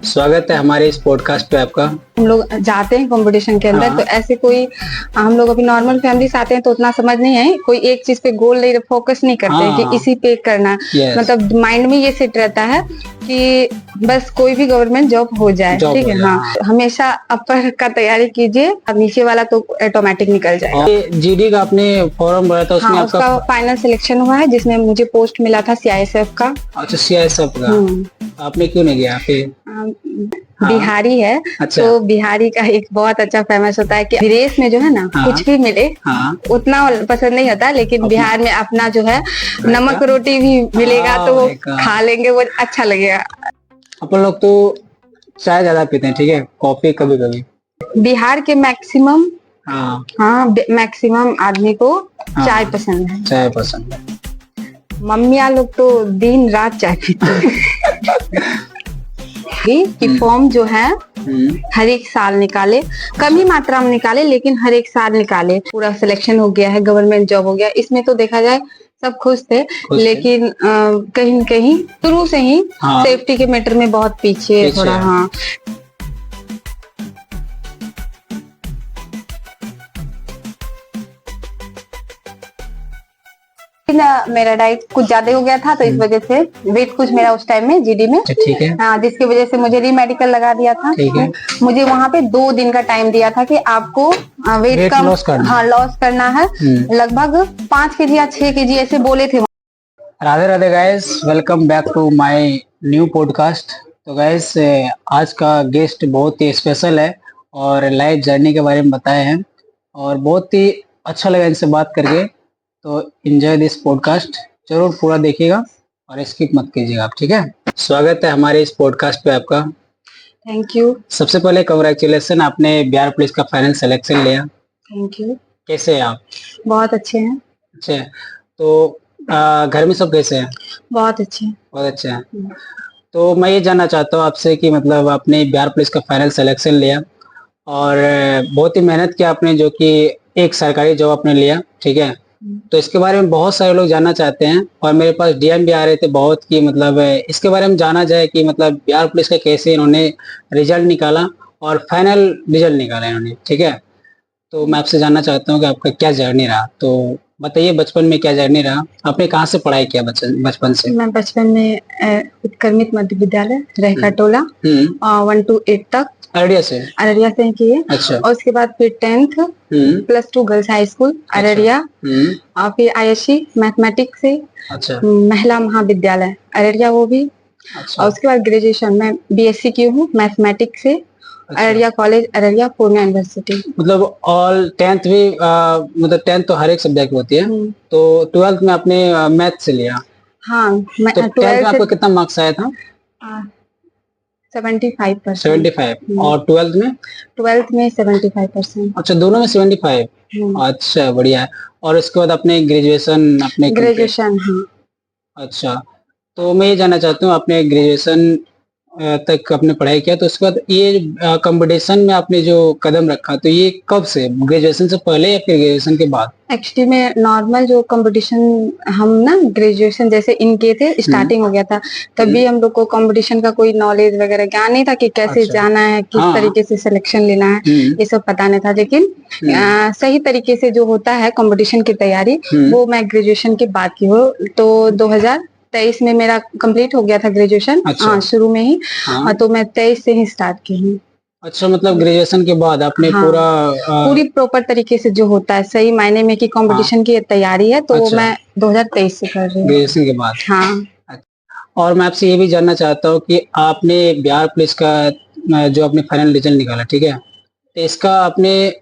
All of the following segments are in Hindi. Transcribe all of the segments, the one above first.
स्वागत है हमारे इस पॉडकास्ट पे आपका। हम लोग जाते हैं कंपटीशन के अंदर, तो ऐसे कोई हम लोग अभी नॉर्मल फैमिली से आते हैं तो उतना समझ नहीं है, कोई एक चीज पे गोल नहीं, फोकस नहीं करते हैं कि इसी पे करना है। मतलब माइंड में ये सेट रहता है कि बस कोई भी गवर्नमेंट जॉब हो जाए, ठीक है। हाँ, हमेशा अपर का तैयारी कीजिए, अब नीचे वाला तो ऑटोमेटिक निकल जाएगा। जीडी का आपने फॉर्म भरा था, उसमें उसका फाइनल सिलेक्शन हुआ है, जिसमें मुझे पोस्ट मिला था CISF का। अच्छा, CISF का। आपने क्यों नहीं गया फिर? बिहारी है। अच्छा। तो बिहारी का एक बहुत अच्छा फेमस होता है कि विदेश में जो है ना, कुछ भी मिले उतना पसंद नहीं होता, लेकिन बिहार में अपना जो है नमक रोटी भी मिलेगा तो वो खा लेंगे, वो अच्छा लगेगा। अपन लोग तो चाय ज्यादा पीते हैं, ठीक है, कॉफी कभी कभी। बिहार के मैक्सिमम मैक्सिमम आदमी को चाय पसंद है। चाय पसंद है। मम्मियाँ लोग तो दिन रात चाय पीते हैं। कि फॉर्म जो है हर एक साल निकाले, कम ही मात्रा में निकाले, लेकिन हर एक साल निकाले। पूरा सिलेक्शन हो गया है, गवर्नमेंट जॉब हो गया। इसमें तो देखा जाए सब खुश थे, लेकिन कहीं न कहीं शुरू से ही सेफ्टी के मैटर में बहुत पीछे थोड़ा। मेरा डाइट कुछ ज्यादा हो गया था, तो इस वजह से वेट कुछ मेरा उस टाइम में जीडी में, ठीक है, जिसकी वजह से मुझे रीमेडिकल लगा दिया था। मुझे वहाँ पे 2 दिन का टाइम दिया था कि आपको वेट कम लॉस करना है। लगभग 5 kg या 6 kg ऐसे बोले थे। Radhe Radhe guys, welcome back to my new podcast. तो गाइस, आज का गेस्ट बहुत ही स्पेशल है और लाइफ जर्नी के बारे में बताए हैं और बहुत ही अच्छा लगा इनसे बात करके। तो एंजॉय दिस पॉडकास्ट, जरूर पूरा देखिएगा और स्किप मत कीजिएगा आप, ठीक है। स्वागत है हमारे इस पॉडकास्ट पे आपका। Thank you. सबसे पहले कांग्रेचुलेसन, आपने बिहार पुलिस का फाइनल सिलेक्शन लिया। Thank you. कैसे हैं आप? बहुत अच्छे हैं। अच्छे हैं। तो घर में सब कैसे हैं? बहुत अच्छे हैं। बहुत अच्छे हैं। तो मैं ये जानना चाहता हूँ आपसे कि मतलब आपने बिहार पुलिस का फाइनल सिलेक्शन लिया और बहुत ही मेहनत किया आपने, जो कि एक सरकारी जॉब आपने लिया, ठीक है। तो इसके बारे में बहुत सारे लोग जानना चाहते हैं और मेरे पास DM भी आ रहे थे बहुत, कि मतलब इसके बारे में जाना जाए कि मतलब बिहार पुलिस का कैसे इन्होंने रिजल्ट निकाला और फाइनल रिजल्ट निकाला इन्होंने, ठीक है। तो मैं आपसे जानना चाहता हूँ कि आपका क्या जर्नी रहा, तो बताइए बचपन में क्या जर्नी रहा, आपने कहाँ से पढ़ाई किया बचपन से? मैं बचपन में उत्क्रमित मध्य विद्यालय रहका टोला 1 to 8 तक अररिया से ही किए। अच्छा। और उसके बाद फिर 10th +2 girls high school Araria, और फिर ISC मैथमेटिक्स से महिला महाविद्यालय अररिया, वो भी। अच्छा। और उसके बाद ग्रेजुएशन में BSc की हूँ मैथमेटिक्स से। अच्छा। अररिया कॉलेज अररिया, पूर्णा यूनिवर्सिटी। मतलब ऑल 10th भी मतलब 10th तो हर एक सब्जेक्ट होती है, तो 12th में आपने मैथ से लिया? हाँ। तो 10th में आपको कितना मार्क्स आया था? 75%। 75। और 12th में? 12th में 75%। अच्छा, दोनों में 75। अच्छा, बढ़िया है। और उसके बाद अपने ग्रेजुएशन हाँ। अच्छा, तो मैं ये जानना चाहता हूँ, आपने ग्रेजुएशन तक आपने पढ़ाई किया, तो उसके बाद ये कंपटीशन में आपने जो कदम रखा, तो ये कब से, ग्रेजुएशन से पहले या फिर ग्रेजुएशन के बाद? एक्चुअली में नॉर्मल जो कंपटीशन हम ना ग्रेजुएशन जैसे इनके थे, स्टार्टिंग हो गया था, तभी हम लोग को कंपटीशन का कोई नॉलेज वगैरह ज्ञान नहीं था कि कैसे जाना है, किस तरीके से सिलेक्शन लेना है, ये सब पता नहीं था। लेकिन सही तरीके से जो होता है कंपटीशन की तैयारी, वो मैं ग्रेजुएशन के बाद की हूँ। तो 2023 में मेरा कंप्लीट हो गया था ग्रेजुएशन। अच्छा। शुरू में ही। तो मैं 23 से ही स्टार्ट की हूँ। अच्छा, मतलब ग्रेजुएशन के बाद आपने पूरी प्रॉपर तरीके से जो होता है सही मायने में कि कंपटीशन की तैयारी है, तो अच्छा। मैं 2023 से कर रही हूँ ग्रेजुएशन के बाद। हाँ। और मैं आपसे ये भी जानना चाहता हूँ कि आपने बिहार पुलिस का जो आपने फाइनल रिजल्ट निकाला, ठीक है, तो इसका आपने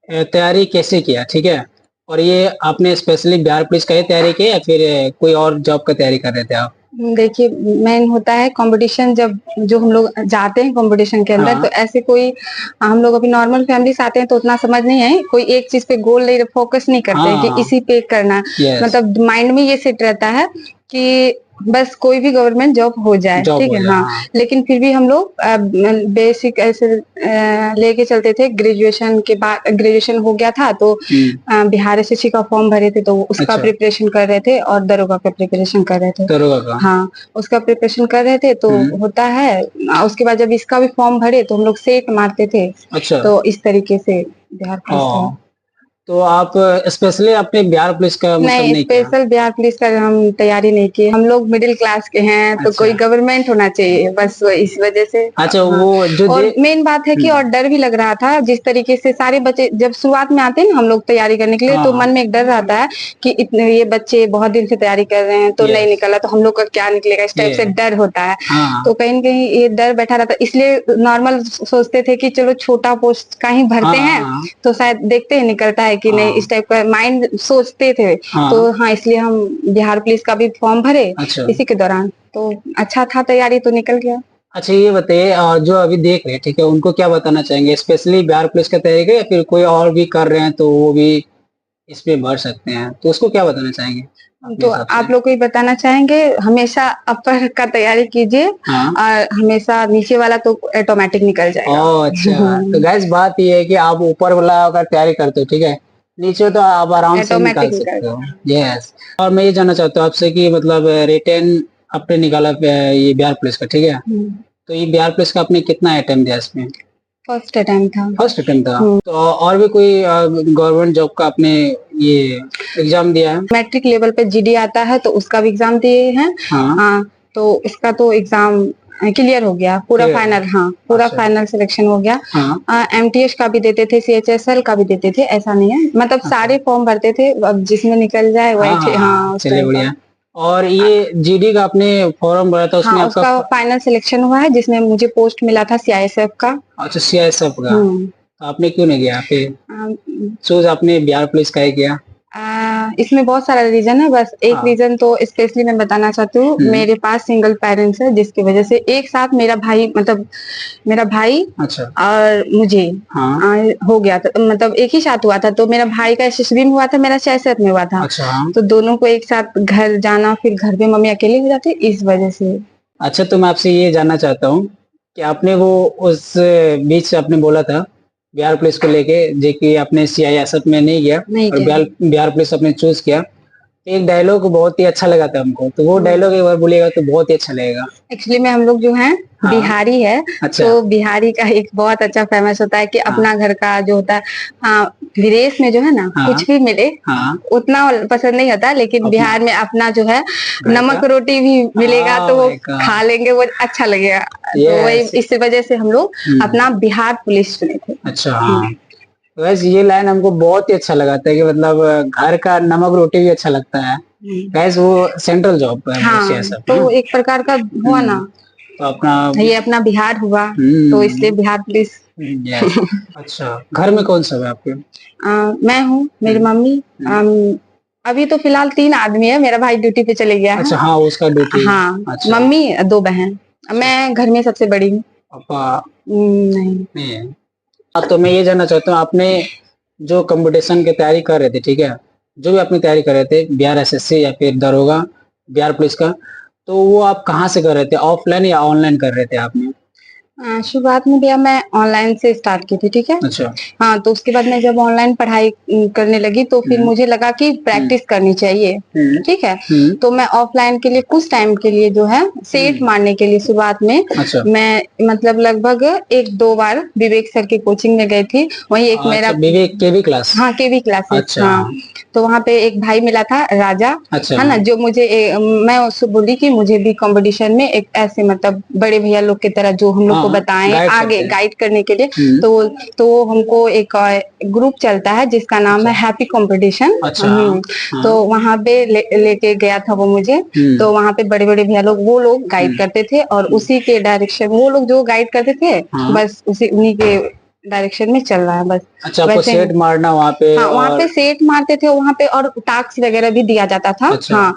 तैयारी कैसे किया, ठीक है, और ये आपने स्पेशली बिहार पुलिस का ही तैयारी की या फिर कोई और जॉब का तैयारी कर रहे थे आप? देखिए, मेन होता है कंपटीशन, जब जो हम लोग जाते हैं कंपटीशन के अंदर, तो ऐसे कोई हम लोग अभी नॉर्मल फैमिली से आते हैं तो उतना समझ नहीं है, कोई एक चीज पे गोल नहीं, फोकस नहीं करते हैं कि इसी पे करना। मतलब माइंड में ये सेट रहता है कि बस कोई भी गवर्नमेंट जॉब हो जाए, जॉब ठीक हो है, जाए, हाँ। हाँ। लेकिन फिर भी हम लोग बेसिक ऐसे लेके चलते थे। ग्रेजुएशन के बाद, ग्रेजुएशन हो गया था तो बिहार एसएससी का फॉर्म भरे थे, तो उसका अच्छा। प्रिपरेशन कर रहे थे, और दरोगा का प्रिपरेशन कर रहे थे। दरोगा का, हाँ, उसका प्रिपरेशन कर रहे थे तो होता है। उसके बाद जब इसका भी फॉर्म भरे तो हम लोग सेट मारते थे। अच्छा। तो इस तरीके से बिहार पुलिस का। हाँ, तो आप स्पेशली अपने बिहार पुलिस का मतलब नहीं, नहीं किया? स्पेशल बिहार पुलिस का हम तैयारी नहीं की। हम लोग मिडिल क्लास के हैं, तो कोई अच्छा। गवर्नमेंट होना चाहिए, बस इस वजह से। अच्छा, हाँ। वो जो और मेन बात है कि और डर भी लग रहा था, जिस तरीके से सारे बच्चे जब शुरुआत में आते हैं ना हम लोग तैयारी करने के लिए, तो हाँ, मन में एक डर रहता है कि इतने ये बच्चे बहुत दिन से तैयारी कर रहे हैं, तो नहीं यस, निकला तो हम लोग का क्या निकलेगा, इस टाइप से ये, डर होता है। हाँ, तो कहीं न कहीं ये डर बैठा रहता है, इसलिए नॉर्मल सोचते थे कि चलो छोटा पोस्ट का ही हाँ, भरते हैं, हाँ, तो शायद देखते हैं निकलता है कि नहीं, हाँ, इस टाइप का माइंड सोचते थे। हाँ। तो हाँ, इसलिए हम बिहार पुलिस का भी फॉर्म भरे अच्छा। इसी के दौरान। तो अच्छा था, तैयारी तो निकल गया। अच्छा, ये बताइए, जो अभी देख रहे हैं, ठीक है, उनको क्या बताना चाहेंगे? स्पेशली बिहार पुलिस का तैयारी करें या फिर कोई और भी कर रहे हैं तो वो भी इसमें भर सकते हैं, तो उसको क्या बताना चाहेंगे अपने तो हिसाब से? आप लोग को ही बताना चाहेंगे, हमेशा अपर का तैयारी कीजिए, हाँ। और हमेशा नीचे वाला तो ऑटोमेटिक निकल जाएगा। ओह, अच्छा। तो गैस बात ये है कि आप ऊपर वाला अगर तैयारी करते हो, ठीक है, नीचे तो आप आराम से निकाल ऑटोमेटिक निकल सकते हो। जाएगा। यस। और मैं ये जानना चाहता हूँ आपसे कि मतलब रिटेन आपने निकाला ये बिहार पुलिस का, ठीक है, तो ये बिहार पुलिस का आपने कितना अटेम्प्ट दिया इसमें? फर्स्ट अटेम्प्ट था। फर्स्ट अटेम्प्ट था। तो और भी कोई गवर्नमेंट जॉब का आपने ये एग्जाम दिया है? मैट्रिक लेवल पे जीडी आता है, तो उसका भी एग्जाम दिए हैं। हाँ। हाँ, तो इसका तो एग्जाम क्लियर हो गया पूरा Clear। फाइनल। हाँ, पूरा अच्छा। फाइनल सिलेक्शन हो गया। हाँ। एमटीएस का भी देते थे, सीएचएसएल का भी देते थे, ऐसा नहीं है, मतलब अच्छा। सारे फॉर्म भरते थे, अब जिसमें निकल जाए वही हाँ, हाँ, हाँ, उस चलिए टाइप का। बढ़िया। और ये जीडी का आपने फॉर्म भरा था, उसमें हाँ, आपका उसका फाइनल सिलेक्शन हुआ है, जिसमें मुझे पोस्ट मिला था सीआईएसएफ का। अच्छा, सीआईएसएफ का, तो आपने क्यों नहीं गया पे? हम्म। चूज आपने बिहार पुलिस का ही किया? इसमें बहुत सारा रीजन है, बस एक हाँ। रीजन तो स्पेशली मैं बताना चाहती हूँ। मेरे पास सिंगल पेरेंट्स है, जिसकी वजह से एक साथ मेरा भाई, मतलब मेरा भाई अच्छा। और मुझे हाँ। हो गया था, मतलब एक ही साथ हुआ था। तो मेरा भाई का एसएसबी में हुआ था, मेरा सीआईएसएफ में हुआ था। अच्छा। हाँ। तो दोनों को एक साथ घर जाना, फिर घर पे मम्मी अकेले हो जाती, इस वजह से। अच्छा, तो मैं आपसे ये जानना चाहता हूँ कि आपने वो उस बीच आपने बोला था बिहार पुलिस को लेके, जे कि आपने सीआईएसएफ में नहीं गया नहीं और क्या। बिहार पुलिस आपने चूज किया। एक डायलॉग बहुत ही अच्छा लगा था हमको, तो वो डायलॉग एक बार बोलिएगा तो बहुत ही अच्छा लगेगा। एक्चुअली में हम लोग जो हैं हाँ। बिहारी है, अच्छा। तो बिहारी का एक बहुत अच्छा फेमस होता है कि हाँ। अपना घर का जो होता है, विदेश में जो है ना, हाँ। कुछ भी मिले हाँ। उतना पसंद नहीं होता, लेकिन अपना बिहार में अपना जो है घर नमक का। रोटी भी मिलेगा तो वो माय गॉड। खा लेंगे, वो अच्छा लगेगा। तो वही यस। इस वजह से हम लोग अपना बिहार पुलिस चुने थे। अच्छा। हाँ, वैसे ये लाइन हमको बहुत ही अच्छा लगा था कि मतलब घर का नमक रोटी भी अच्छा लगता है। गैस वो सेंट्रल जॉब है, वो हाँ, सीएसएफ तो ना। एक प्रकार का हुआ ना, तो अपना ये अपना बिहार हुआ, तो इसलिए बिहार पुलिस। यस। अच्छा, घर में कौन सब है आपके? मैं हूँ, मेरी मम्मी, अभी तो फिलहाल 3 आदमी है, मेरा भाई ड्यूटी पे चले गया है। अच्छा, हाँ, उसका ड्यूटी। हाँ, अच्छा। मम्मी, 2 बहन, मैं घर में सबसे बड़ी हूँ। पापा नहीं। नहीं है। तो मैं ये जानना चाहता हूँ, आपने जो कंपटीशन की तैयारी कर रहे थे, ठीक है, जो भी अपनी तैयारी कर रहे थे, बिहार एसएससी या फिर दरोगा, बिहार पुलिस का, तो वो आप कहाँ से कर रहे थे, ऑफलाइन या ऑनलाइन कर रहे थे आपने? शुरुआत में भैया मैं ऑनलाइन से स्टार्ट की थी, ठीक है। अच्छा। हाँ, तो उसके बाद मैं जब ऑनलाइन पढ़ाई करने लगी, तो फिर मुझे लगा कि प्रैक्टिस करनी चाहिए, ठीक है। तो मैं ऑफलाइन के लिए कुछ टाइम के लिए जो है सेट मारने के लिए शुरुआत में अच्छा। मैं मतलब लगभग 1-2 बार विवेक सर की कोचिंग में गई थी। वही एक मेरा विवेक केवी क्लास। हाँ, केवी क्लासेस। अच्छा। हाँ, तो वहाँ पे एक भाई मिला था राजा, अच्छा। है ना, जो मुझे मैं उससे बोली कि मुझे भी कंपटीशन में एक ऐसे मतलब बड़े भैया लोग की तरह जो हम लोग को बताएं आगे गाइड करने के लिए। तो वो हमको एक ग्रुप चलता है जिसका नाम है हैप्पी कंपटीशन। अच्छा। तो वहाँ पे लेके गया था वो मुझे। तो वहाँ पे बड़े बड़े भैया लोग, वो लोग गाइड करते थे, और उसी के डायरेक्शन वो लोग जो गाइड करते थे, बस उन्हीं के डायरेक्शन में चल रहा है बस। अच्छा, आपको वैसे सेट मारना वहाँ पे? हाँ, वहाँ पे सेट मारते थे वहाँ पे, और टास्क वगैरह भी दिया जाता था। अच्छा। हाँ,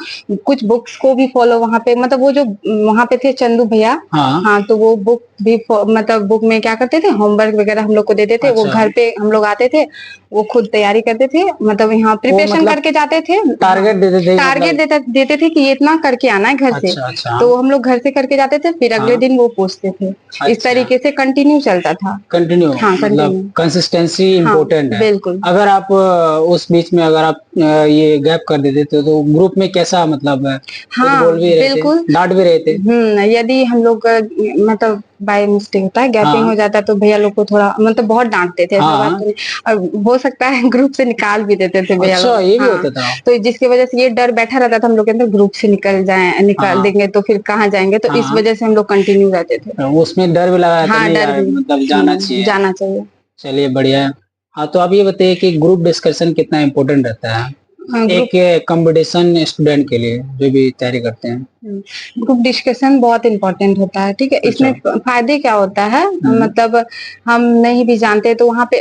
कुछ बुक्स को भी फॉलो वहाँ पे, मतलब वो जो वहाँ पे थे चंदू भैया, हाँ, तो वो बुक भी मतलब बुक में क्या करते थे, होमवर्क वगैरह हम लोग को देते थे, वो अच्छा। घर पे हम लोग आते थे, वो खुद तैयारी करते थे, मतलब यहाँ प्रिपरेशन मतलब करके जाते थे। टारगेट देते थे टारगेट मतलब। देते थे कि ये इतना करके आना है घर से, अच्छा अच्छा। तो हम लोग घर से करके जाते थे, फिर अगले हाँ। दिन वो पूछते थे। इस अच्छा। तरीके से कंटिन्यू चलता था। कंटिन्यू हाँ मतलब कंटिन्यू। कंसिस्टेंसी हाँ इम्पोर्टेंट है। बिल्कुल। अगर आप उस बीच में अगर आप ये गैप कर देते तो ग्रुप में कैसा मतलब कुछ हाँ बोल भी रहे थे, बिल्कुल। डांट भी रहे थे। यदि हम लोग मतलब बाय मिस्टेक होता है, गैपिंग हाँ हो जाता है, तो भैया लोग को थोड़ा मतलब बहुत डांटते थे, ऐसा बात हाँ। तो नहीं। और हो सकता है ग्रुप से निकाल भी देते थे भैया अच्छा लोग। ये भी हाँ, होता था। तो जिसकी वजह से ये डर बैठा रहता था हम लोग के अंदर, ग्रुप से निकाल हाँ देंगे तो फिर कहाँ जाएंगे, तो इस हाँ। वजह से हम लोग कंटिन्यू रहते थे। तो उसमें डर भी लगा रहता हाँ नहीं डर यार भी। मतलब जाना चाहिए। जाना चाहिए। चलिए बढ़िया है। हाँ तो आप ये बताइए कि ग्रुप डिस्कशन कितना इम्पोर्टेंट रहता है ग्रुप एक कंपटीशन स्टूडेंट के लिए जो भी तैयारी करते हैं। ग्रुप डिस्कशन बहुत इंपॉर्टेंट होता है, ठीक है। अच्छा। इसमें फायदे क्या होता है, हम्म। मतलब हम नहीं भी जानते तो वहाँ पे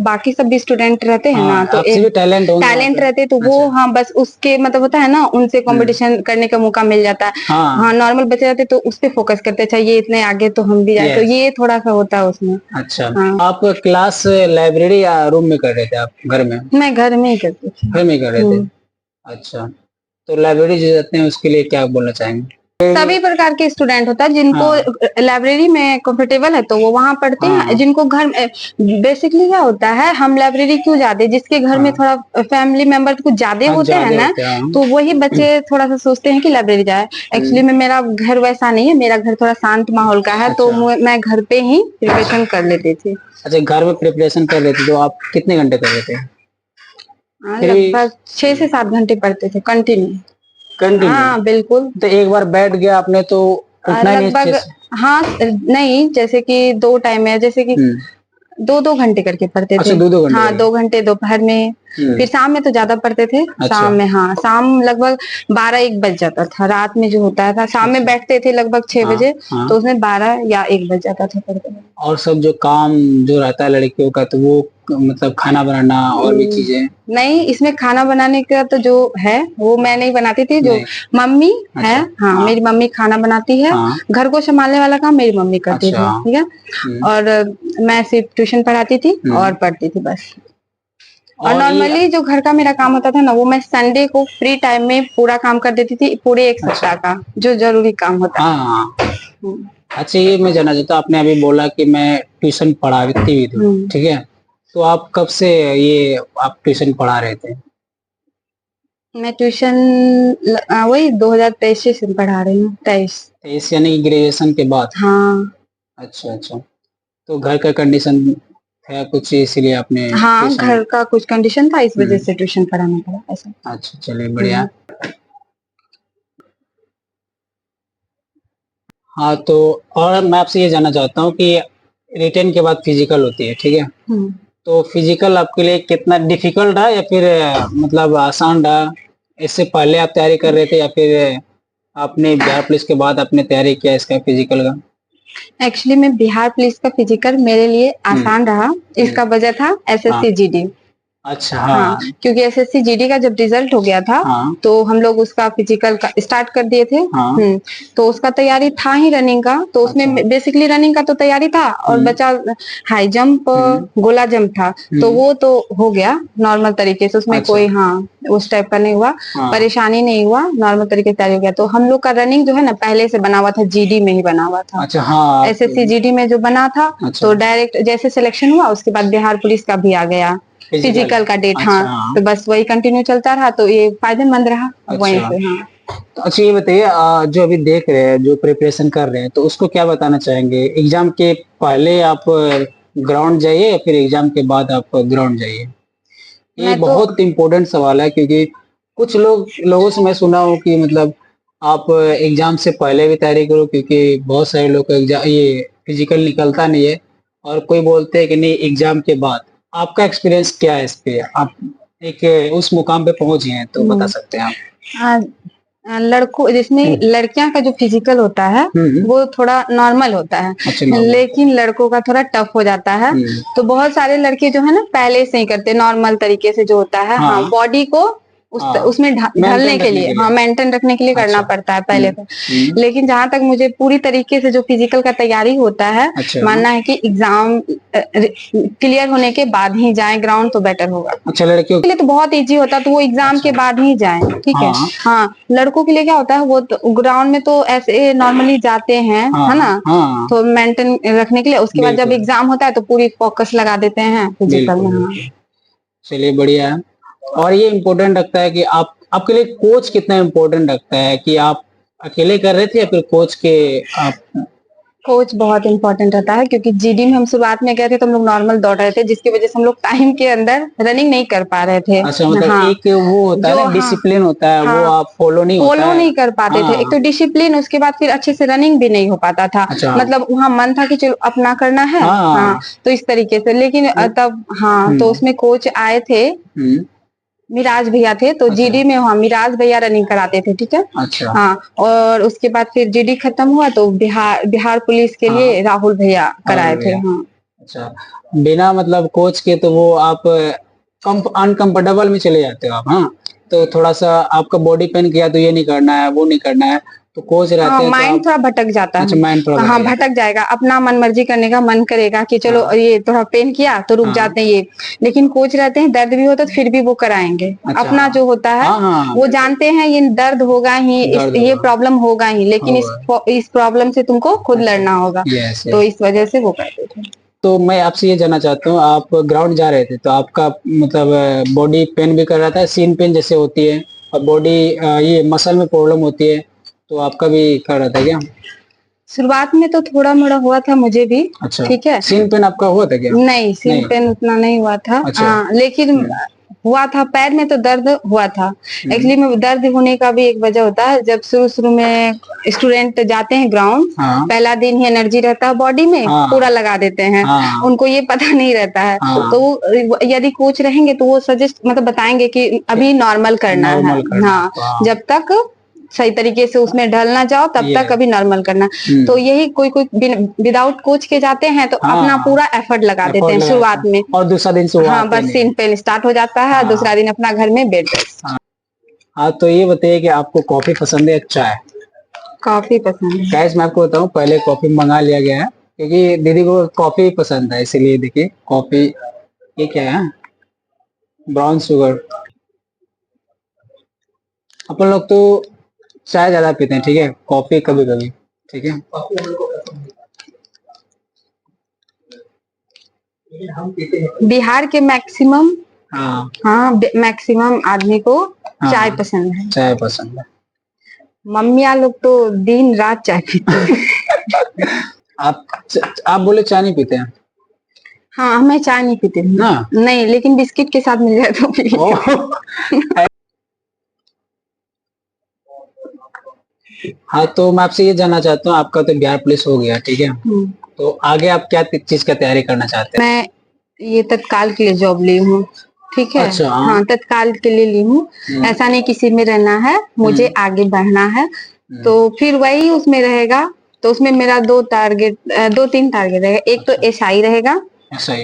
बाकी सब भी स्टूडेंट रहते हैं ना, हाँ तो आपसे एक भी टैलेंट होंगे वहाँ टैलेंट पे। रहते तो वो, अच्छा। हाँ बस उसके मतलब होता है ना, उनसे हम्म। कंपटीशन करने का मौका मिल जाता है। हाँ। हाँ नॉर्मल बच्चे रहते तो उस पे फोकस करते, अच्छा ये इतने आगे तो हम भी जाए, तो यस। ये थोड़ा सा होता है उसमें। अच्छा। हाँ आप क्लास लाइब्रेरी या रूम में कर रहे थे आप घर में? मैं घर में ही करती थी। घर में कर रहे थे। अच्छा। तो लाइब्रेरी जो जाते हैं उसके लिए क्या बोलना चाहेंगे? सभी प्रकार के स्टूडेंट होता है, जिनको हाँ लाइब्रेरी में कंफर्टेबल है तो वो वहां पढ़ते हैं, हाँ जिनको घर बेसिकली क्या होता है, हम लाइब्रेरी क्यों जाते हैं, जिसके घर में हाँ। थोड़ा फैमिली मेंबर कुछ ज्यादा हाँ होते हैं ज्यादा ना, होते हैं हाँ। तो वही बच्चे थोड़ा सा सोचते हैं कि लाइब्रेरी जाए। एक्चुअली हम्म। में मेरा घर वैसा नहीं है, मेरा घर थोड़ा शांत माहौल का है, तो अच्छा मैं घर पे ही प्रिपरेशन कर लेती थी। अच्छा। घर में प्रिपरेशन कर रहे थे तो आप कितने घंटे कर रहे थे हाँ फिर भी? लगभग 6 से 7 घंटे पढ़ते थे कंटिन्यू। कंटिन्यू। हाँ बिल्कुल। तो एक बार बैठ गया आपने तो उठना ही नहीं अच्छे लगभग से। हाँ नहीं, जैसे कि दो टाइम है, जैसे कि हम्म। 2-2 घंटे करके पढ़ते अच्छा थे। 2 2 घंटे हाँ करके। 2 घंटे दोपहर में, हम्म। फिर शाम में तो ज्यादा पढ़ते थे। अच्छा शाम में, हाँ शाम लगभग 12-1 बज जाता था, रात में जो होता था, शाम में अच्छा। बैठते थे लगभग 6 हाँ बजे हाँ। तो उसमें 12 या 1 बज जाता था पढ़ते पढ़ते। और सब जो काम जो रहता है लड़कियों का तो वो मतलब खाना बनाना और भी चीजें। नहीं, इसमें खाना बनाने का तो जो है वो मैं नहीं बनाती थी, जो नहीं। मम्मी है, अच्छा। हाँ हाँ मेरी मम्मी खाना बनाती है। हाँ। घर को संभालने वाला काम मेरी मम्मी करती अच्छा। थी, ठीक है। हम्म। और मैं सिर्फ ट्यूशन पढ़ाती थी और हम्म। पढ़ती थी बस। और और ये। नॉर्मली जो घर का मेरा काम होता था ना, वो मैं संडे को फ्री टाइम में पूरा काम कर देती थी, पूरे एक अच्छा। सप्ताह का जो जरूरी काम होता हाँ है। हाँ। हम्म। अच्छा ये मैं जानना चाहता हूँ आपने अभी बोला कि मैं ट्यूशन पढ़ाती भी थी हम्म। ठीक है। तो आप कब से ये आप ट्यूशन पढ़ा रहे थे? मैं ट्यूशन वही 2023 से पढ़ा रही हूँ, 23। इस यानी कि ग्रेजुएशन के बाद? हाँ अच्छा अच्छा। तो घर का कंडीशन है कुछ इसीलिए आपने हाँ, ट्यूशन। घर का कुछ कंडीशन था, इस वजह हम्म। से ट्यूशन पढ़ाना पड़ा ऐसा। अच्छा चलिए बढ़िया। हम्म। हाँ तो और मैं आपसे ये जानना चाहता हूँ कि रिटेन के बाद फिजिकल होती है ठीक है। हम्म। तो फिजिकल आपके लिए कितना डिफिकल्ट रहा या फिर मतलब आसान रहा? इससे पहले आप तैयारी कर रहे थे या फिर आपने बिहार पुलिस के बाद आपने तैयारी किया इसका फिजिकल का? एक्चुअली में बिहार पुलिस का फिजिकल मेरे लिए हम्म। आसान रहा। हम्म। इसका वजह था हाँ। SSC GD. अच्छा हाँ, हाँ। क्योंकि एसएससी जीडी का जब रिजल्ट हो गया था, हाँ तो हम लोग उसका फिजिकल का स्टार्ट कर दिए थे। हाँ। तो उसका तैयारी था ही रनिंग का, तो अच्छा। उसमें बेसिकली रनिंग का तो तैयारी था, और हम्म। बचा हाई जंप, हम्म। गोला जंप था। तो हम्म। वो तो हो गया नॉर्मल तरीके से, उसमें अच्छा। कोई हाँ उस टाइप का नहीं हुआ, हाँ। परेशानी नहीं हुआ, नॉर्मल तरीके से तैयारी हो गया। तो हम लोग का रनिंग जो है ना, पहले से बना हुआ था, जीडी में ही बना हुआ था। अच्छा हाँ आप। एसएससी जीडी में जो बना था, तो अच्छा। डायरेक्ट जैसे सिलेक्शन हुआ उसके बाद बिहार पुलिस का भी आ गया फिजिकल। फिजिकल का डेट। हाँ, अच्छा हाँ। तो बस वही कंटिन्यू चलता रहा, तो ये फायदेमंद रहा वहीं अच्छा। से। हाँ तो अच्छा ये बताइए जो अभी देख रहे हैं जो प्रिपरेशन कर रहे हैं तो उसको क्या बताना चाहेंगे एग्जाम के पहले आप ग्राउंड जाइए या फिर एग्जाम के बाद आप ग्राउंड जाइए? ये मैं तो बहुत इम्पोर्टेंट सवाल है क्योंकि कुछ लोगों से मैं सुना हूँ कि मतलब आप एग्जाम से पहले भी तैयारी करो क्योंकि बहुत सारे लोग का एग्जाम ये फिजिकल निकलता नहीं है और कोई बोलते हैं कि नहीं एग्जाम के बाद। आपका एक्सपीरियंस क्या है इस पे? आप एक उस मुकाम पे पहुंच गए हैं तो बता हम्म, सकते हैं आप। लड़कों जिसमें लड़कियां का जो फिजिकल होता है हम्म। वो थोड़ा नॉर्मल होता है, अच्छा नॉर्मल। लेकिन लड़कों का थोड़ा टफ हो जाता है। हम्म। तो बहुत सारे लड़के जो है ना, पहले से ही करते नॉर्मल तरीके से जो होता है, हाँ हाँ बॉडी को उसमें ढलने के लिए, हाँ, मेंटेन रखने के लिए करना पड़ता है पहले तो। लेकिन जहां तक मुझे पूरी तरीके से जो फिजिकल का तैयारी होता है, मानना है कि एग्जाम क्लियर होने के बाद ही जाए ग्राउंड तो बेटर होगा। अच्छा, लड़कियों के लिए तो बहुत इजी होता है, तो वो एग्जाम के बाद ही जाए, ठीक है। हाँ, लड़कों के लिए क्या होता है, वो तो ग्राउंड में तो ऐसे नॉर्मली जाते हैं, है ना, तो मेंटेन रखने के लिए। उसके बाद जब एग्जाम होता है तो पूरी फोकस लगा देते हैं फिजिकल में। चलिए, बढ़िया है। और ये इम्पोर्टेंट रखता है कि आपके लिए कोच कितना इम्पोर्टेंट रखता है, कि आप अकेले कर रहे थे या फिर कोच के आप? कोच बहुत इंपॉर्टेंट रहता है, क्योंकि जीडी में हम शुरुआत में गए थे तो हम लोग नॉर्मल दौड़ रहे थे, जिसकी वजह से हम लोग टाइम के अंदर रनिंग नहीं कर पा रहे थे। अच्छा, मतलब हाँ, एक वो होता है ना, डिसिप्लिन होता है, वो आप फॉलो नहीं कर पाते थे। एक तो डिसिप्लिन, उसके बाद फिर अच्छे से रनिंग भी नहीं हो पाता था। मतलब वहाँ मन था कि चलो अपना करना है, हाँ, तो इस तरीके से। लेकिन तब तो उसमें कोच आए थे, मिराज भैया थे, तो जीडी में वहाँ मिराज भैया रनिंग कराते थे, ठीक है। अच्छा। हाँ, और उसके बाद फिर जीडी खत्म हुआ तो बिहार पुलिस के लिए राहुल भैया कराए थे। हाँ। अच्छा, बिना मतलब कोच के तो वो आप अनकंफर्टेबल में चले जाते हो आप। हाँ, तो थोड़ा सा आपका बॉडी पेन किया तो ये नहीं करना है, वो नहीं करना है, तो कोच रहते हैं, माइंड थोड़ा भटक जाता है। अच्छा, माइंड थोड़ा भटक जाएगा, अपना मन मर्जी करने का मन करेगा कि चलो ये थोड़ा पेन किया तो रुक जाते हैं ये। लेकिन कोच रहते हैं, दर्द भी होता है तो फिर भी वो कराएंगे। अपना जो होता है वो जानते हैं ये दर्द होगा ही, ये प्रॉब्लम होगा ही, लेकिन इस प्रॉब्लम से तुमको खुद लड़ना होगा, तो इस वजह से वो करते थे। तो मैं आपसे ये जानना चाहता हूँ, आप ग्राउंड जा रहे थे तो आपका मतलब बॉडी पेन भी कर रहा था, सीन पेन जैसे होती है, और बॉडी ये मसल में प्रॉब्लम होती है, तो आपका भी कर रहा था क्या? शुरुआत में तो थोड़ा मोड़ा हुआ था मुझे भी। अच्छा, ठीक है। सीन पेन आपका हुआ था क्या? नहीं, सीन पेन उतना नहीं हुआ था। अच्छा। लेकिन हुआ था, पैर में तो दर्द हुआ था। एक्चुअली में दर्द होने का भी एक वजह होता है, जब शुरू में स्टूडेंट जाते हैं ग्राउंड, पहला दिन ही एनर्जी रहता है बॉडी में, पूरा लगा देते हैं, उनको ये पता नहीं रहता है। तो यदि कोच रहेंगे तो वो सजेस्ट मतलब बताएंगे कि अभी नॉर्मल करना है। हाँ, जब तक सही तरीके से उसमें ढल ना जाओ तब तक अभी नॉर्मल करना। तो यही कोई विदाउट कोच के जाते हैं तो अपना पूरा एफर्ट लगा देते हैं शुरुआत में, और दूसरा दिन बस सीन पेन स्टार्ट हो जाता है, दूसरा दिन अपना घर में बेड रेस्ट। हाँ, तो ये बताइए कि आपको कॉफी पसंद है चाय? कॉफी पसंद है। गैस मैं आपको बताऊं, पहले कॉफी मंगा लिया गया है क्योंकि दीदी को कॉफी पसंद है, इसीलिए। देखिए कॉफी, ये क्या है, ब्राउन शुगर। अपन लोग तो चाय ज्यादा पीते हैं, ठीक है, कॉफी कभी कभी, ठीक है। बिहार के मैक्सिमम मैक्सिमम आदमी को चाय पसंद है। चाय पसंद है। मम्मियाँ लोग तो दिन रात चाय पीते हैं। आप बोले चाय नहीं पीते हैं? हाँ, मैं चाय नहीं पीती ना। नहीं, लेकिन बिस्किट के साथ मिल जाए तो पी। हाँ, तो मैं आपसे ये जानना चाहता हूँ, आपका तो बिहार पुलिस हो गया, ठीक है, तो आगे आप क्या चीज का तैयारी करना चाहते हैं? मैं ये तत्काल के लिए जॉब ली हूँ, ठीक है। अच्छा, हाँ, तत्काल के लिए ली हूँ। ऐसा नहीं किसी में रहना है, मुझे आगे बढ़ना है, तो फिर वही उसमें रहेगा। तो उसमें मेरा दो तीन टारगेट रहेगा। एक तो एसआई रहेगा,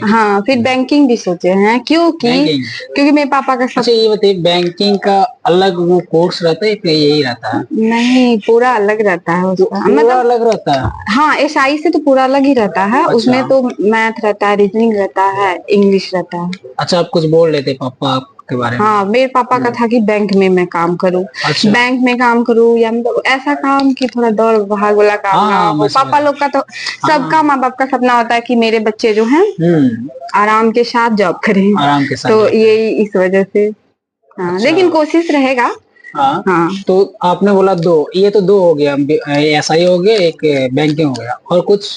हाँ, फिर बैंकिंग भी सोचे हैं, क्योंकि मेरे पापा का अच्छा, ये बताइए, बैंकिंग का अलग वो कोर्स रहता है या यही रहता है? नहीं, पूरा अलग रहता है उसका, मतलब अलग रहता है। हाँ, एसआई से तो पूरा अलग ही रहता है। अच्छा। उसमें तो मैथ रहता है, रीजनिंग रहता है, इंग्लिश रहता है। अच्छा, आप कुछ बोल रहे थे पापा के बारे में? हाँ, मेरे पापा का था कि बैंक में मैं काम करूँ। अच्छा। बैंक में काम करूँ या मतलब ऐसा काम कि थोड़ा दौड़ भाग वाला काम ना हो। पापा लोग का तो सबका माँ बाप का सपना होता है कि मेरे बच्चे जो हैं आराम के साथ जॉब करें, आराम के साथ, तो यही इस वजह से। हाँ, अच्छा। लेकिन कोशिश रहेगा। हाँ, तो आपने बोला ये तो दो हो गया, एसआई हो गया, एक बैंकिंग हो गया, और कुछ?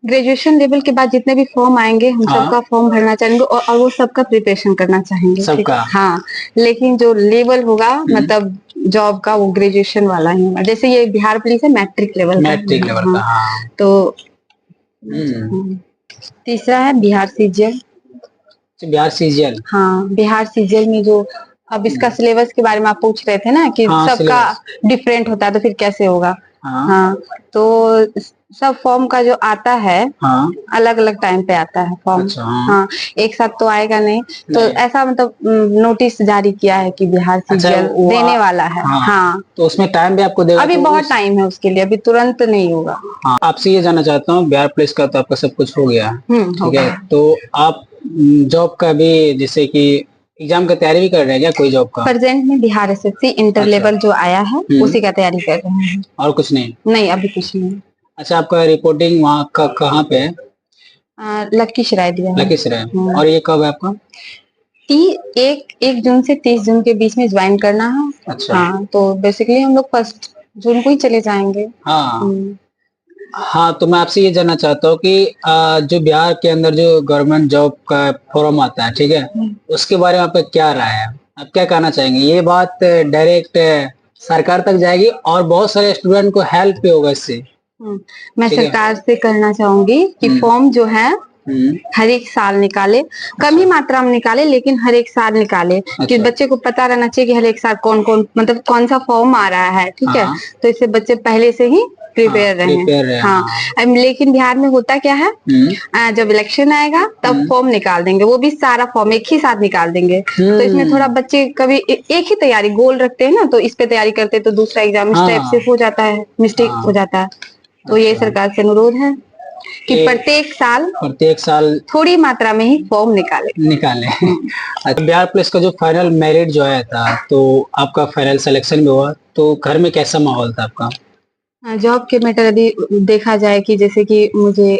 ग्रेजुएशन लेवल के बाद जितने भी फॉर्म आएंगे हम सबका फॉर्म भरना चाहेंगे, और वो सबका प्रिपरेशन करना चाहेंगे, सबका। हाँ, लेकिन जो लेवल होगा मतलब जॉब का, वो ग्रेजुएशन वाला ही होगा। जैसे ये बिहार पुलिस है, मैट्रिक लेवल का। हाँ। तो तीसरा है बिहार सीजीएल। बिहार सीजीएल, हाँ, बिहार सीजीएल में जो अब इसका सिलेबस के बारे में आप पूछ रहे थे ना कि सबका डिफरेंट होता है, तो फिर कैसे होगा। हाँ हाँ, तो सब फॉर्म का जो आता है हाँ अलग अलग टाइम पे आता है फॉर्म। अच्छा हाँ हाँ, एक साथ तो आएगा नहीं, तो नहीं ऐसा मतलब नोटिस जारी किया है कि बिहार अच्छा सीजीएल वो देने वाला है। हाँ हाँ, तो उसमें टाइम भी आपको देगा अभी तो बहुत उस टाइम है उसके लिए, अभी तुरंत नहीं होगा। हाँ आपसे ये जानना चाहता हूँ बिहार पुलिस का तो आपका सब कुछ हो गया हो ठीक है गया। तो आप जॉब का भी जैसे कि एग्जाम का तैयारी भी कर रहे हैं क्या कोई जॉब का प्रेजेंट में बिहार एसएससी इंटर अच्छा लेवल जो आया है हम्म उसी का तैयारी कर रहे हैं। और कुछ नहीं नहीं, अभी कुछ नहीं। अच्छा आपका रिपोर्टिंग वहाँ का कहाँ पे है लखीसराय दिया है। लखीसराय और ये कब है आपका एक जून से 30 जून के बीच में ज्वाइन करना है। अच्छा हाँ, तो बेसिकली हम लोग 1 जून को ही चले जाएंगे। हाँ हम्म, हाँ तो मैं आपसे ये जानना चाहता हूँ कि जो बिहार के अंदर जो गवर्नमेंट जॉब का फॉर्म आता है ठीक है उसके बारे में आपका क्या राय है आप क्या कहना चाहेंगे ये बात डायरेक्ट सरकार तक जाएगी और बहुत सारे स्टूडेंट को हेल्प भी होगा इससे मैं ठीक है सरकार से कहना चाहूंगी कि हम्म फॉर्म जो है हम्म हर एक साल निकाले, कम ही अच्छा मात्रा में निकाले लेकिन हर एक साल निकाले, कि अच्छा बच्चे को पता रहना चाहिए कि हर एक साल कौन कौन मतलब कौन सा फॉर्म आ रहा है। ठीक है, हाँ तो इससे बच्चे पहले से ही हाँ प्रिपेयर रहे। प्रिपेयर है हाँ, हाँ लेकिन बिहार में होता क्या है, जब इलेक्शन आएगा तब फॉर्म निकाल देंगे, वो भी सारा फॉर्म एक ही साथ निकाल देंगे। तो इसमें थोड़ा बच्चे कभी एक ही तैयारी गोल रखते हैं ना, तो इस पे तैयारी करते हैं तो दूसरा एग्जाम इस टाइप से हाँ हो जाता है, मिस्टेक हाँ हो जाता है। तो ये अच्छा सरकार से अनुरोध है कि ये प्रत्येक साल थोड़ी मात्रा में ही फॉर्म निकाले। निकाले अच्छा बिहार पुलिस का जो फाइनल मेरिट जो आया था तो आपका फाइनल सिलेक्शन भी हुआ तो घर में कैसा माहौल था आपका जॉब के मैटर अभी देखा जाए कि जैसे कि मुझे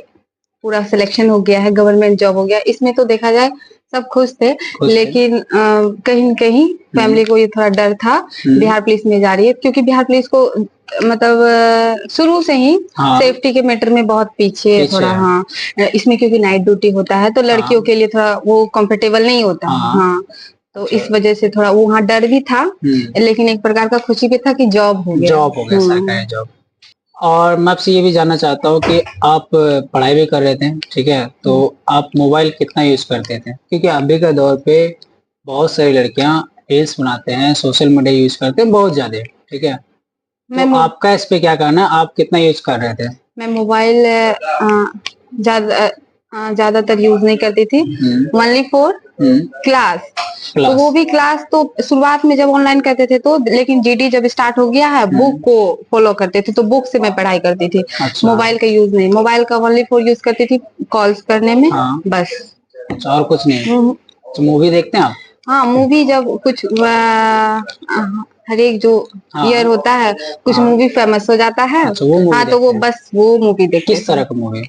पूरा सिलेक्शन हो गया है, गवर्नमेंट जॉब हो गया, इसमें तो देखा जाए सब खुश थे। खुश थे लेकिन कहीं न कहीं फैमिली को ये थोड़ा डर था बिहार पुलिस में जा रही है, क्योंकि बिहार पुलिस को मतलब शुरू से ही हाँ सेफ्टी के मैटर में बहुत पीछे है पीछे थोड़ा। है हाँ, इसमें क्योंकि नाइट ड्यूटी होता है तो लड़कियों हाँ के लिए थोड़ा वो कंफर्टेबल नहीं होता। हाँ हाँ, तो अच्छा इस वजह से थोड़ा वहाँ डर भी था, लेकिन एक प्रकार का खुशी भी था कि जॉब हो गया। जॉब हो गया सरकारी जॉब और मैं आपसे ये भी जानना चाहता हूँ कि आप पढ़ाई भी कर रहे थे ठीक है तो आप मोबाइल कितना यूज करते थे क्योंकि अभी के दौर पे बहुत सारी लड़कियां रील्स बनाते हैं सोशल मीडिया यूज करते हैं बहुत ज्यादा ठीक है तो मैं मो- आपका इस पे क्या कहना है आप कितना यूज कर रहे थे मैं मोबाइल ज्यादातर यूज नहीं करती थी, ओनली फॉर क्लास। तो क्लास वो भी क्लास तो शुरुआत में जब ऑनलाइन करते थे तो, लेकिन जीडी जब स्टार्ट हो गया है बुक को फॉलो करते थे, तो बुक से मैं पढ़ाई करती थी। अच्छा मोबाइल का यूज नहीं, मोबाइल का ओनली फॉर यूज करती थी कॉल्स करने में, हाँ बस। अच्छा और कुछ नहीं तो मूवी देखते हैं आप हाँ, मूवी जब कुछ हर एक जो ईयर हाँ होता है कुछ हाँ मूवी फेमस हो जाता है। अच्छा वो मूवी हाँ, तो देखते वो हैं बस वो मूवी देखते किस थे। तरह का movie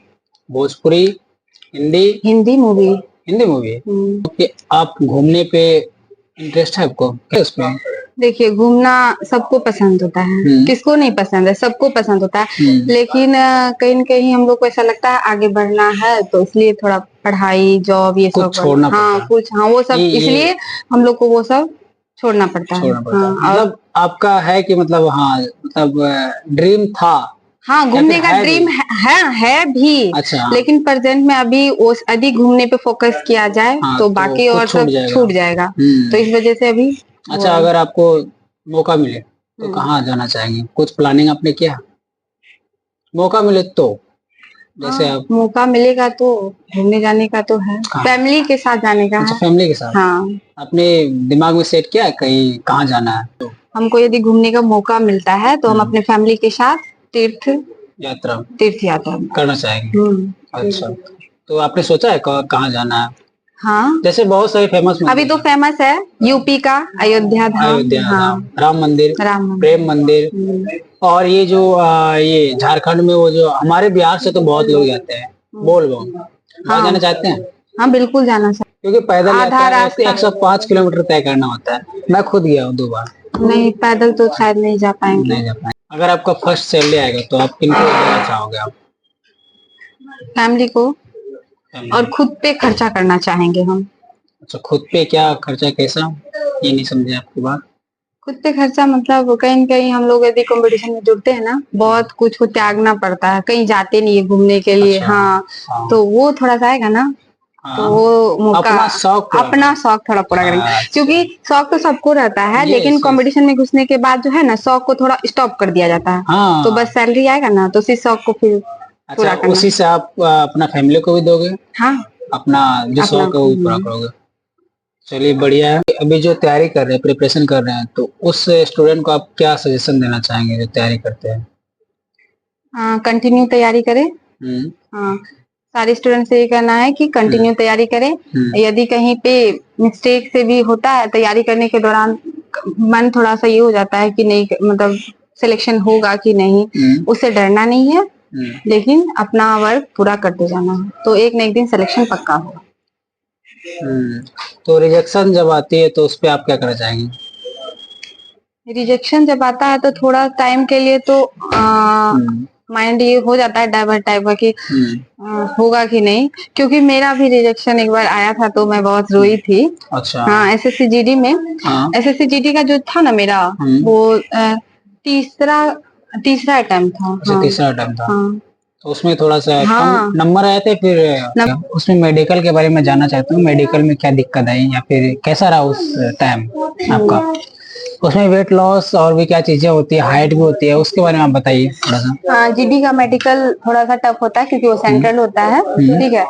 Bhojpuri Hindi Hindi movie. Hindi movie कि आप घूमने पे इंटरेस्ट है आपको क्या उसमें देखिए, घूमना सबको पसंद होता है, किसको नहीं पसंद है, सबको पसंद होता है। लेकिन कहीं न कहीं हम लोग को ऐसा लगता है आगे बढ़ना है तो इसलिए थोड़ा पढ़ाई जॉब ये कुछ सब छोड़ना पड़ता हाँ है कुछ हाँ वो सब ये इसलिए हम लोग को वो सब छोड़ना पड़ता है। छोड़ना पड़ता है हाँ, और मतलब आपका है कि मतलब हाँ मतलब ड्रीम था हाँ, या फिर घूमने का है भी ड्रीम है भी। अच्छा लेकिन प्रेजेंट में अभी वो अधिक घूमने पे फोकस किया जाए हाँ तो तो बाकी और कुछ छूट सब जाएगा छूट जाएगा। तो इस वजह से अभी वो अच्छा है। अगर आपको मौका मिले तो हम्म, कहाँ जाना चाहेंगे कुछ प्लानिंग आपने किया मौका मिले तो जैसे हाँ, आप मौका मिलेगा तो घूमने जाने का तो है, कहाँ फैमिली के साथ जाने का अच्छा है। फैमिली के साथ हाँ, अपने दिमाग में सेट किया है कहीं कहाँ जाना है तो हमको यदि घूमने का मौका मिलता है तो हम अपने फैमिली के साथ तीर्थ यात्रा तीर्थ यात्रा। करना चाहेंगे अच्छा तो आपने सोचा है कहाँ जाना है हाँ, जैसे बहुत सारे फेमस अभी मंदिर तो हैं फेमस है यूपी का अयोध्या धाम। अयोध्या हाँ, धाम राम मंदिर राम मंदिर। प्रेम मंदिर और ये जो ये झारखंड में वो जो हमारे बिहार से तो बहुत लोग जाते हैं बोल बम वहाँ जाना हाँ, चाहते हैं हाँ, बिल्कुल जाना चाहिए। क्योंकि पैदल आधा यात्रा में रास्ता 105 किलोमीटर तय करना होता है मैं खुद गया हूँ 2 बार नहीं, पैदल तो शायद नहीं जा पाएंगे। नहीं जा पाए अगर आपका फर्स्ट सैलरी आएगा तो आप किनको देना चाहोगे आप फैमिली को, और फैमिली खुद पे खर्चा करना चाहेंगे हम। अच्छा खुद पे क्या खर्चा कैसा ये नहीं समझे आपकी बात खुद पे खर्चा मतलब कहीं न कहीं हम लोग यदि कंपटीशन में जुड़ते हैं ना, बहुत कुछ को त्यागना पड़ता है, कहीं जाते नहीं है घूमने के लिए। अच्छा हाँ, हाँ तो वो थोड़ा सा आएगा ना। हाँ, तो वो मौका अपना शौक थोड़ा पूरा करेंगे, क्योंकि शौक तो सबको रहता है, ये लेकिन कंपटीशन में घुसने के बाद जो है ना शौक को थोड़ा स्टॉप कर दिया जाता है। हाँ, तो बस सैलरी आएगा ना तो उसी शौक को फिर पूरा अच्छा करना। उसी से आप अपना फैमिली को भी दोगे, हाँ, अपना जो शौक है वो भी पूरा करोगे। चलिए बढ़िया है। अभी जो तैयारी कर रहे हैं, प्रिपरेशन कर रहे हैं, तो उस स्टूडेंट को आप क्या सजेशन देना चाहेंगे जो तैयारी करते हैं? हाँ, कंटिन्यू तैयारी करें। हाँ, सारे स्टूडेंट से ये कहना है कि कंटिन्यू तैयारी करें। यदि कहीं पे मिस्टेक से भी होता है तैयारी करने के दौरान, मन थोड़ा सा ये हो जाता है कि नहीं मतलब सिलेक्शन होगा कि नहीं, उससे डरना नहीं है, लेकिन अपना वर्क पूरा करते जाना है, तो एक न एक दिन सिलेक्शन पक्का होगा। तो रिजेक्शन जब आती है तो उस पे आप क्या करना चाहेंगे? रिजेक्शन जब आता है तो थोड़ा टाइम के लिए तो माइंड ये हो जाता है डाइवर्ट टाइप का कि होगा कि नहीं, क्योंकि मेरा भी रिजेक्शन एक बार आया था तो मैं बहुत रोई थी। अच्छा। हाँ, एसएससी जीडी में। एसएससी जीडी का जो था ना मेरा, वो तीसरा अटेम्प्ट था। अच्छा, तीसरा अटेम्प्ट था। हाँ, तो उसमें थोड़ा सा हाँ, कम नंबर आए थे। फिर उसमें मेडिकल के बारे में जानना चाहता हूँ, मेडिकल में क्या दिक्कत आई या फिर कैसा रहा उस टाइम आपका? उसमें वेट लॉस और भी क्या चीजें होती है, हाइट भी होती है, उसके बारे में आप बताइए थोड़ा सा। हाँ, जीडी का मेडिकल थोड़ा सा टफ होता है क्योंकि वो सेंट्रल होता है। ठीक है।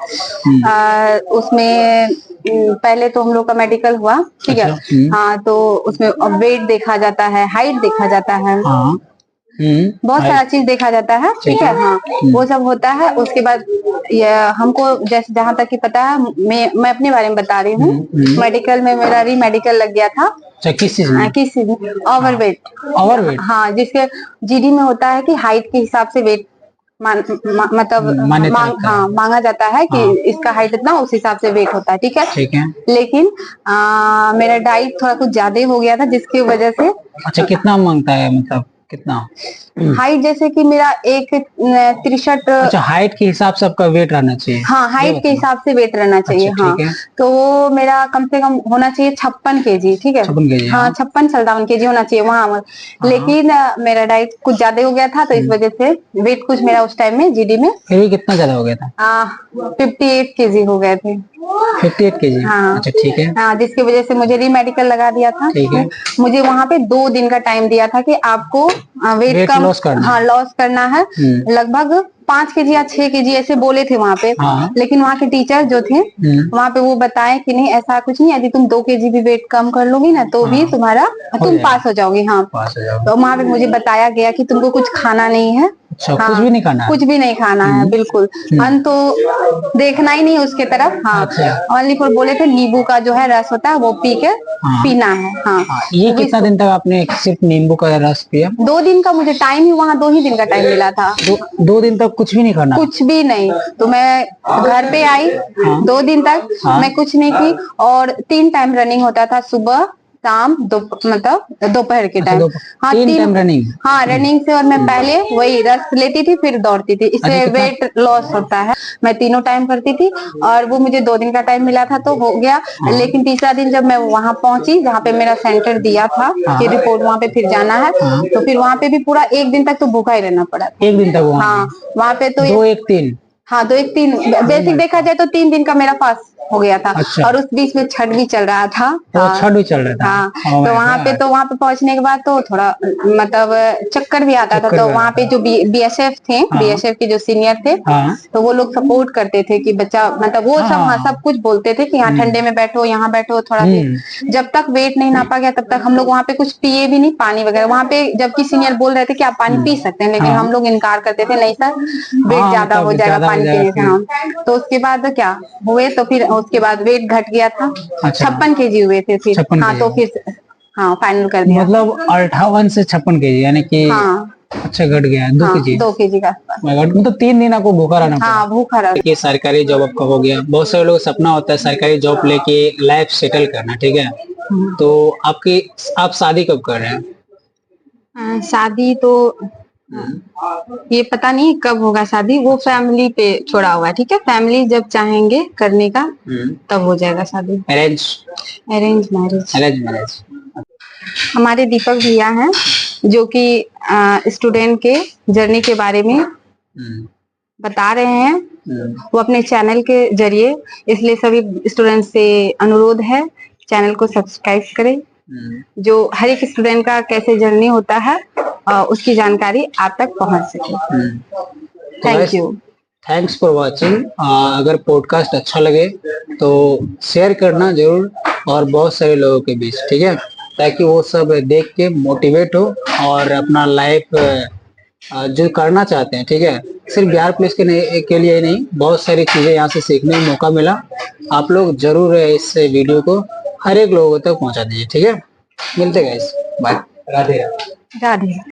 उसमें पहले तो हम लोग का मेडिकल हुआ। ठीक है। हाँ, तो उसमें वेट देखा जाता है, हाइट देखा जाता है, बहुत सारा चीज देखा जाता है। ठीक है। हाँ, वो सब होता है। उसके बाद ये हमको जैसे जहाँ तक कि पता है, मैं अपने बारे में बता रही हूँ। मेडिकल में मेरा री मेडिकल लग गया था। किस चीज में? किस चीज में? ओवरवेट। हाँ, जिसके जीडी में होता है कि हाइट के हिसाब से वेट मतलब मांगा जाता है कि इसका हाइट इतना, उस हिसाब से वेट होता है। ठीक है। लेकिन मेरा डाइट थोड़ा कुछ ज्यादा हो गया था जिसकी वजह से। अच्छा, कितना मांगता है, मतलब कितना? हाइट जैसे कि मेरा 1.63। अच्छा, हाइट के हिसाब से आपका वेट रहना चाहिए। हाँ, हाइट के हिसाब से वेट रहना चाहिए। अच्छा, हाँ, तो वो मेरा कम से कम होना चाहिए 56 kg। ठीक है। 56 kg। हाँ, 56-57 kg होना चाहिए वहाँ। लेकिन मेरा डाइट कुछ ज्यादा हो गया था, तो इस वजह से वेट कुछ मेरा उस टाइम में जीडी में फिर कितना ज्यादा हो गया था? 58 kg हो गए थे। 58 kg। हाँ, अच्छा, ठीक है। हाँ, जिसकी वजह से मुझे री मेडिकल लगा दिया था। ठीक है। मुझे वहाँ पे 2 दिन का टाइम दिया था कि आपको वेट कम लॉस करना है। लगभग 5 kg या 6 kg ऐसे बोले थे वहाँ पे। लेकिन वहाँ के टीचर जो थे वहाँ पे वो बताए कि नहीं, ऐसा कुछ नहीं, यदि तुम 2 kg भी वेट कम कर लोगी ना तो भी तुम पास हो जाओगी। हाँ, तो वहाँ पे मुझे बताया गया कि तुमको कुछ खाना नहीं है। अच्छा, कुछ भी नहीं खाना है? कुछ भी नहीं खाना है, बिल्कुल। अन्न तो देखना ही नहीं उसके तरफ। हाँ, ओनली फॉर बोले थे नींबू का जो है रस होता है वो पी के पीना है। हाँ, ये कितना दिन तक आपने सिर्फ नींबू का रस पिया? 2 दिन का मुझे टाइम ही, वहाँ 2 ही दिन का टाइम मिला था। 2 दिन तक कुछ भी नहीं खाना? कुछ भी नहीं। तो मैं घर पे आई। 2 दिन तक मैं कुछ नहीं की। और 3 टाइम रनिंग होता था, सुबह, शाम, मतलब दोपहर के टाइम। हाँ, 3 टाइम रनिंग। हाँ, रनिंग से। और मैं पहले वही रस लेती थी फिर दौड़ती थी, इससे वेट लॉस होता है। मैं तीनों टाइम करती थी और वो मुझे 2 दिन का टाइम मिला था तो हो गया। लेकिन तीसरा दिन जब मैं वहाँ पहुंची जहाँ पे मेरा सेंटर दिया था कि रिपोर्ट वहाँ पे फिर जाना है, तो फिर वहाँ पे भी पूरा 1 दिन तक तो भूखा ही रहना पड़ा। 1 दिन तक? हाँ, वहाँ पे तो 2-1-3। हाँ, 2-1-3 बेसिक देखा जाए तो 3 दिन का मेरा फास्ट हो गया था। अच्छा। और उस बीच में छठ भी चल रहा था। हाँ, छठ भी चल रहा था। हाँ, तो वहाँ पे पहुंचने के बाद तो थोड़ा मतलब चक्कर भी आता था। तो वहाँ पे जो बीएसएफ थे, बीएसएफ के जो सीनियर थे, तो वो लोग सपोर्ट करते थे कि बच्चा, मतलब वो सब सब कुछ बोलते थे कि यहाँ ठंडे में बैठो, यहाँ बैठो थोड़ा। जब तक वेट नहीं नापा गया तब तक हम लोग वहाँ पे कुछ पिए भी नहीं, पानी वगैरह वहाँ पे, जबकि सीनियर बोल रहे थे कि आप पानी पी सकते हैं, लेकिन हम लोग इनकार करते थे, नहीं सर वेट ज्यादा हो जाएगा पानी पीने से। हाँ, तो उसके बाद क्या हुए, तो फिर उसके बाद वेट घट गया था। 56 kg हुए थे फिर। हाँ, तो फिर हाँ फाइनल कर दिया। मतलब 58 से 56 kg, यानी कि अच्छा घट गया 2 kg। 2 kg का मतलब 3 दिन आपको भूखा रहना पड़ा। हाँ, भूखा रहा। देखिए, सरकारी जॉब आपका हो गया, बहुत सारे लोग सपना होता है सरकारी जॉब लेके लाइफ सेटल करना। ठीक है। तो आप शादी कब कर रहे हैं? शादी तो ये पता नहीं कब होगा शादी, वो फैमिली पे छोड़ा हुआ है। ठीक है, फैमिली जब चाहेंगे करने का तब हो जाएगा शादी। Arrange marriage. हमारे दीपक भैया हैं जो कि स्टूडेंट के जर्नी के बारे में बता रहे हैं वो अपने चैनल के जरिए, इसलिए सभी स्टूडेंट से अनुरोध है चैनल को सब्सक्राइब करें, जो हर एक स्टूडेंट का कैसे जर्नी होता है उसकी जानकारी आप तक पहुंच सके। Thank you. Thanks for watching. अगर पॉडकास्ट अच्छा लगे तो शेयर करना जरूर, और बहुत सारे लोगों के बीच, ठीक है, ताकि वो सब देख के मोटिवेट हो और अपना लाइफ जो करना चाहते हैं, ठीक है, सिर्फ बिहार पुलिस के लिए नहीं, बहुत सारी चीजें यहाँ से सीखने का मौका मिला। आप लोग जरूर इस वीडियो को हर एक लोगों तक पहुंचा दीजिए, ठीक है। मिलते गाइस, बाय, राधे राधे। राधे।